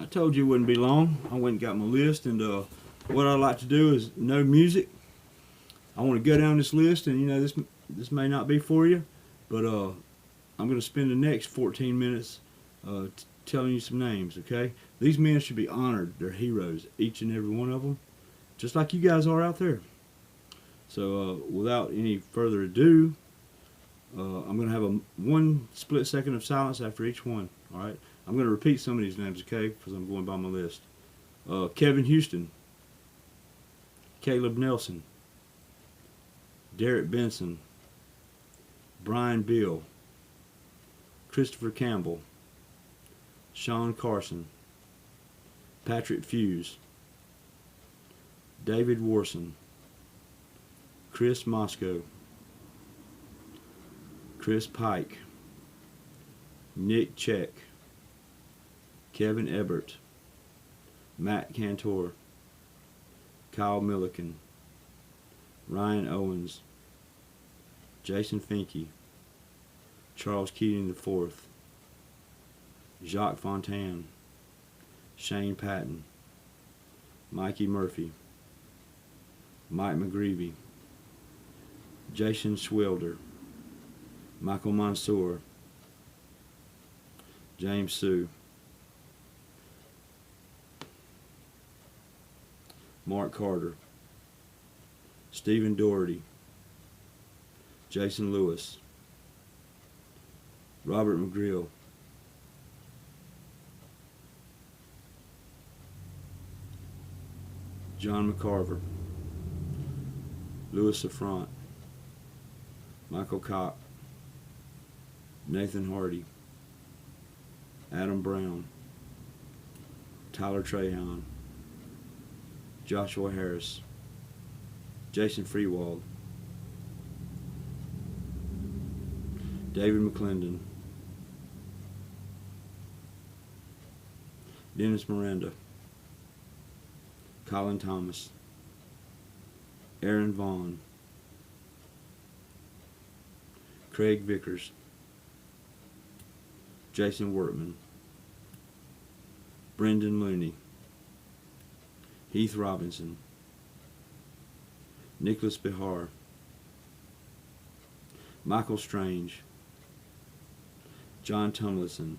I told you it wouldn't be long. I went and got my list, and what I like to do is no music. I want to go down this list, and this may not be for you, but I'm going to spend the next 14 minutes telling you some names. Okay, these men should be honored. They're heroes, each and every one of them, just like you guys are out there. So without any further ado, I'm going to have one split second of silence after each one. All right. I'm going to repeat some of these names, okay, because I'm going by my list. Kevin Houston, Caleb Nelson, Derek Benson, Brian Beal, Christopher Campbell, Sean Carson, Patrick Fuse, David Warson, Chris Moscow, Chris Pike, Nick Check, Kevin Ebert, Matt Cantor, Kyle Milliken, Ryan Owens, Jason Finke, Charles Keating IV, Jacques Fontaine, Shane Patton, Mikey Murphy, Mike McGreevy, Jason Swilder, Michael Mansour, James Sue, Mark Carter, Stephen Doherty, Jason Lewis, Robert McGreal, John McCarver, Louis Safrant, Michael Kopp, Nathan Hardy, Adam Brown, Tyler Trahan, Joshua Harris, Jason Freewald, David McClendon, Dennis Miranda, Colin Thomas, Aaron Vaughn, Craig Vickers, Jason Wortman, Brendan Looney, Heath Robinson, Nicholas Bihar, Michael Strange, John Tumlinson,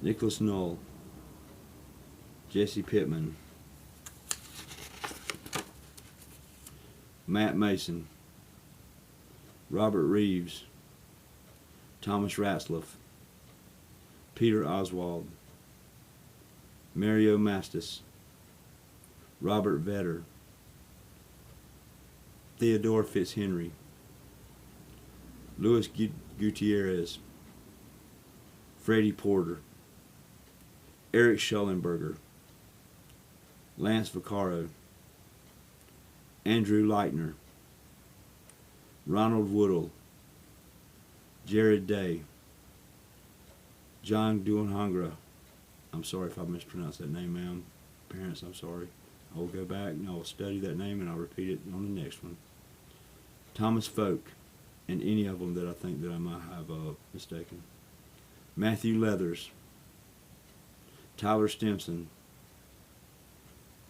Nicholas Null, Jesse Pittman, Matt Mason, Robert Reeves, Thomas Ratzlaff, Peter Oswald, Mario Mastis, Robert Vetter, Theodore Fitzhenry, Luis Gutierrez, Freddie Porter, Eric Schellenberger, Lance Vaccaro, Andrew Leitner, Ronald Woodall, Jared Day, John Duhangra. I'm sorry if I mispronounced that name, ma'am. Parents, I'm sorry. I will go back and I will study that name and I'll repeat it on the next one. Thomas Folk, and any of them that I think that I might have mistaken. Matthew Leathers, Tyler Stimson,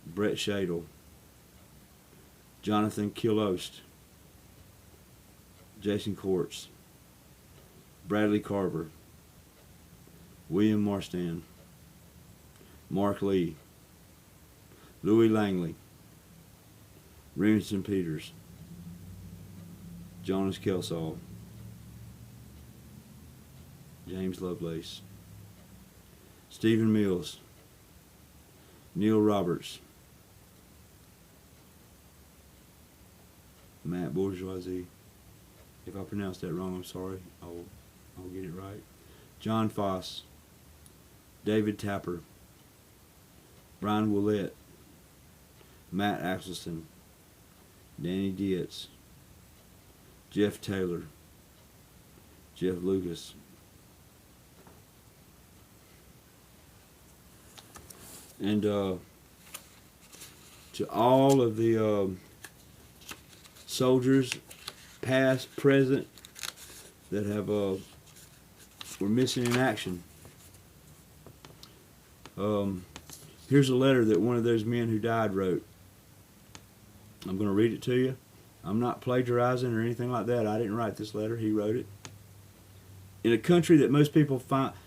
Brett Shadle, Jonathan Killoast, Jason Courts, Bradley Carver, William Marstan, Mark Lee, Louis Langley, Remington Peters, Jonas Kelsall, James Lovelace, Stephen Mills, Neil Roberts, Matt Bourgeoisie. If I pronounced that wrong, I'm sorry. I'll get it right. John Foss, David Tapper, Brian Willett, Matt Axelson, Danny Dietz, Jeff Taylor, Jeff Lucas, and to all of the soldiers, past, present, that have were missing in action. Here's a letter that one of those men who died wrote. I'm going to read it to you. I'm not plagiarizing or anything like that. I didn't write this letter. He wrote it. In a country that most people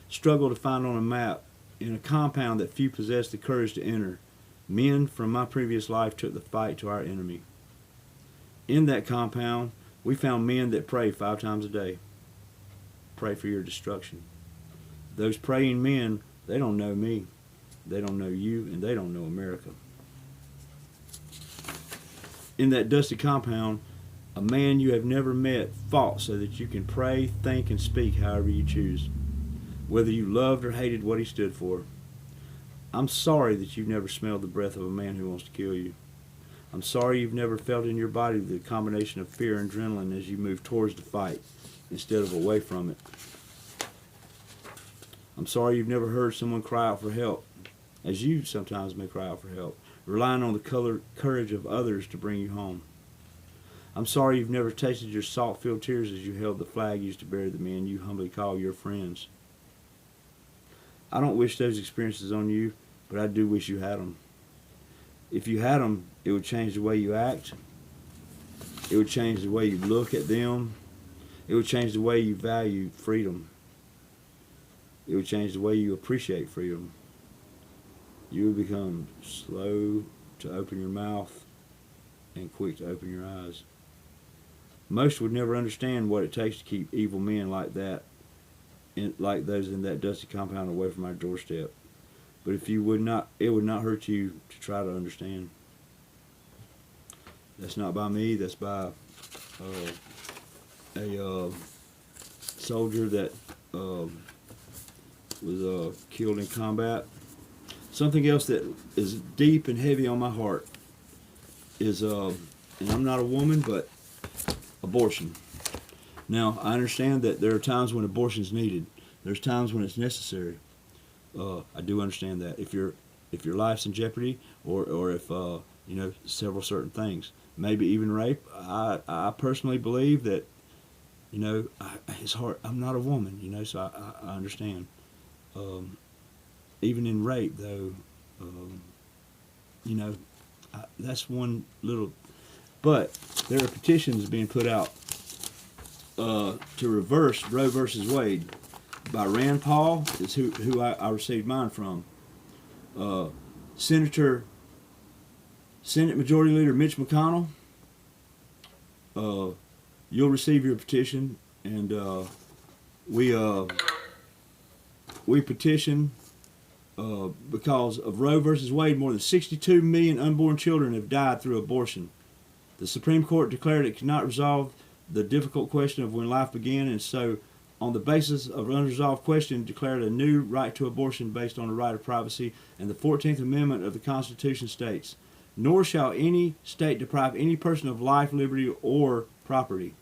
struggle to find on a map, in a compound that few possess the courage to enter, men from my previous life took the fight to our enemy. In that compound, we found men that pray 5 times a day. Pray for your destruction. Those praying men, they don't know me. They don't know you, and they don't know America. In that dusty compound, a man you have never met fought so that you can pray, think, and speak however you choose, whether you loved or hated what he stood for. I'm sorry that you've never smelled the breath of a man who wants to kill you. I'm sorry you've never felt in your body the combination of fear and adrenaline as you move towards the fight instead of away from it. I'm sorry you've never heard someone cry out for help, as you sometimes may cry out for help, relying on the courage of others to bring you home. I'm sorry you've never tasted your salt-filled tears as you held the flag used to bury the men you humbly call your friends. I don't wish those experiences on you, but I do wish you had them. If you had them, it would change the way you act. It would change the way you look at them. It would change the way you value freedom. It would change the way you appreciate freedom. You would become slow to open your mouth and quick to open your eyes. Most would never understand what it takes to keep evil men like that, like those in that dusty compound, away from our doorstep. But if you would not, it would not hurt you to try to understand. That's not by me. That's by a soldier that was killed in combat. Something else that is deep and heavy on my heart is, and I'm not a woman, but abortion. Now, I understand that there are times when abortion is needed. There's times when it's necessary. I do understand that. If your life's in jeopardy, or if several certain things, maybe even rape. I personally believe that, it's hard. I'm not a woman, so I understand. Even in rape, though, that's one little. But there are petitions being put out to reverse Roe versus Wade by Rand Paul, is who I received mine from. Senate Majority Leader Mitch McConnell. You'll receive your petition, and we petition because of Roe versus Wade. More than 62 million unborn children have died through abortion. The Supreme Court declared it could not resolve the difficult question of when life began, and so, on the basis of an unresolved question, declared a new right to abortion based on the right of privacy, and the 14th Amendment of the Constitution states, "Nor shall any state deprive any person of life, liberty, or property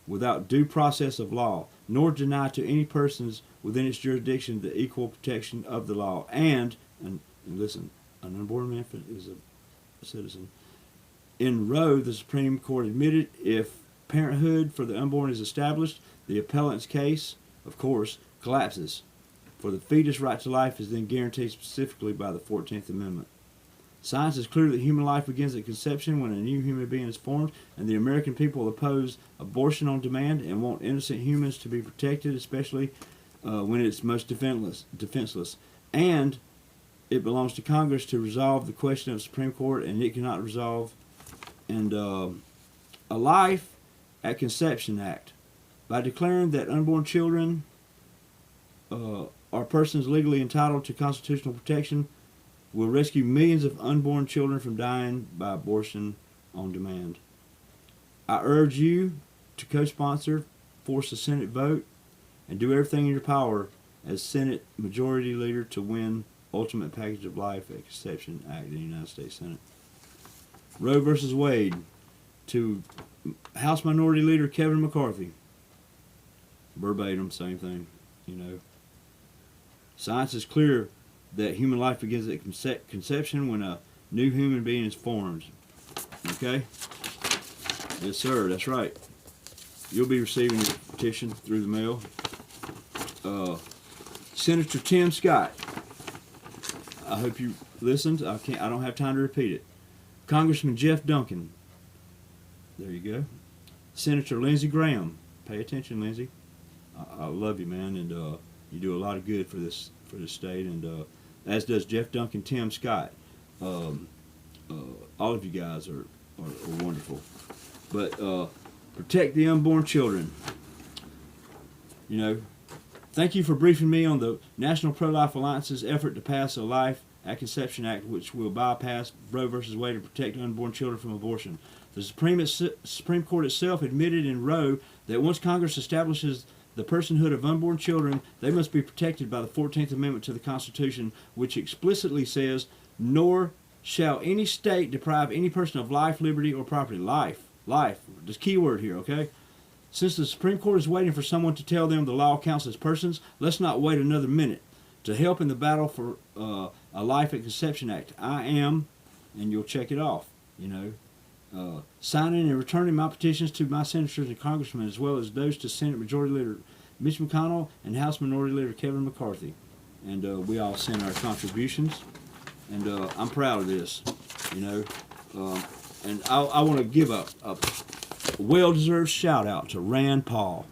without due process of law, nor deny to any persons within its jurisdiction the equal protection of the law." And listen, an unborn infant is a citizen. In Roe, the Supreme Court admitted if parenthood for the unborn is established, the appellant's case, of course, collapses. For the fetus' right to life is then guaranteed specifically by the 14th Amendment. Science is clear that human life begins at conception when a new human being is formed, and the American people oppose abortion on demand and want innocent humans to be protected, especially when it's most defenseless. And it belongs to Congress to resolve the question of the Supreme Court, and it cannot resolve. And a Life at Conception Act, by declaring that unborn children are persons legally entitled to constitutional protection, will rescue millions of unborn children from dying by abortion on demand. I urge you to co-sponsor, force a Senate vote, and do everything in your power as Senate Majority Leader to win ultimate package of Life at Conception Act in the United States Senate. Roe versus Wade, to House Minority Leader Kevin McCarthy. Verbatim, same thing, Science is clear that human life begins at conception when a new human being is formed. Okay? Yes, sir, that's right. You'll be receiving your petition through the mail. Senator Tim Scott. I hope you listened. I don't have time to repeat it. Congressman Jeff Duncan. There you go. Senator Lindsey Graham. Pay attention, Lindsey. I love you, man, and you do a lot of good for this state, and as does Jeff Duncan, Tim Scott. All of you guys are wonderful. But protect the unborn children. You know, thank you for briefing me on the National Pro-Life Alliance's effort to pass a Life at Conception Act, which will bypass Roe v. Wade to protect unborn children from abortion. The Supreme Court itself admitted in Roe that once Congress establishes the personhood of unborn children, they must be protected by the 14th Amendment to the Constitution, which explicitly says, nor shall any state deprive any person of life, liberty, or property. Life. This key word here, okay? Since the Supreme Court is waiting for someone to tell them the law counts as persons, let's not wait another minute. To help in the battle for a Life at Conception Act, I am, and you'll check it off, you know, signing and returning my petitions to my senators and congressmen, as well as those to Senate Majority Leader Mitch McConnell and House Minority Leader Kevin McCarthy. And we all send our contributions, and I'm proud of this, you know. And I want to give a well-deserved shout-out to Rand Paul,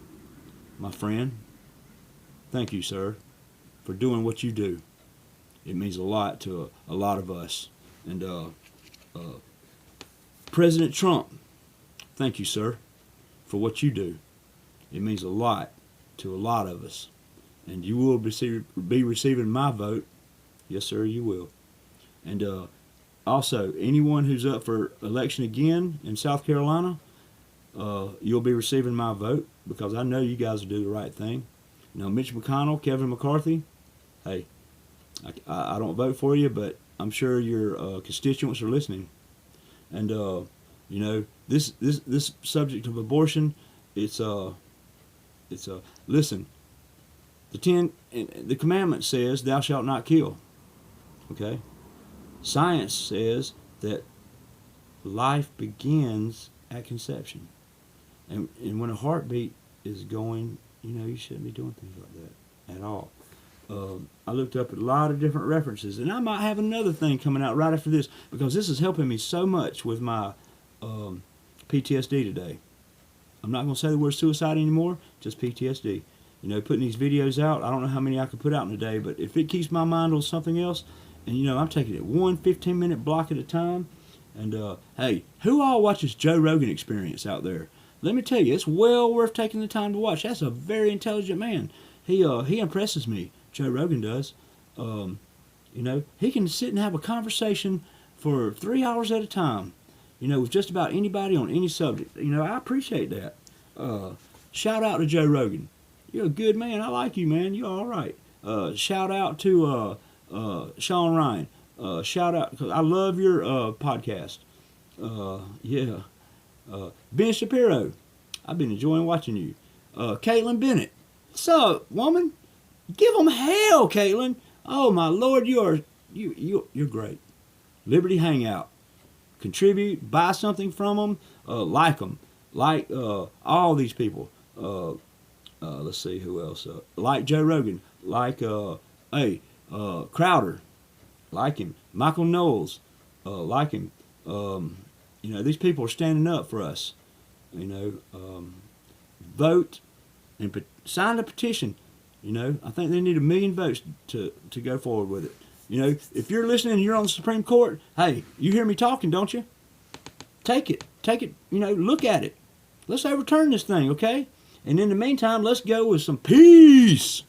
my friend. Thank you, sir, for doing what you do. It means a lot to a lot of us. And President Trump, thank you, sir, for what you do. It means a lot to a lot of us. And you will be receiving my vote. Yes, sir, you will. And also, anyone who's up for election again in South Carolina, you'll be receiving my vote, because I know you guys will do the right thing. You know, Mitch McConnell, Kevin McCarthy, hey, I don't vote for you, but I'm sure your constituents are listening. And you know, this subject of abortion, listen. The commandment says, "Thou shalt not kill." Okay, science says that life begins at conception, and when a heartbeat is going, you know, you shouldn't be doing things like that at all. I looked up a lot of different references, and I might have another thing coming out right after this, because this is helping me so much with my PTSD today. I'm not going to say the word suicide anymore, just PTSD. You know, putting these videos out, I don't know how many I could put out in a day, but if it keeps my mind on something else, and you know, I'm taking it one 15-minute block at a time. And hey, who all watches Joe Rogan Experience out there? Let me tell you, it's well worth taking the time to watch. That's a very intelligent man. He impresses me. Joe Rogan does. You know, he can sit and have a conversation for 3 hours at a time, you know, with just about anybody on any subject. You know, I appreciate that. Shout out to Joe Rogan. You're a good man. I like you, man. You're all right. Shout out to Sean Ryan. Shout out, because I love your podcast. Yeah. Ben Shapiro. I've been enjoying watching you. Caitlin Bennett. What's up, woman? Give them hell, Caitlin. Oh my Lord, you're great. Liberty Hangout. Contribute, buy something from them, like them, like all these people. Let's see who else. Like Joe Rogan, like Crowder, like him. Michael Knowles, like him. You know, these people are standing up for us. You know, vote and sign the petition. You know, I think they need 1 million votes to go forward with it. You know, if you're listening and you're on the Supreme Court, hey, you hear me talking, don't you? Take it, you know, look at it. Let's overturn this thing, okay? And in the meantime, let's go with some peace.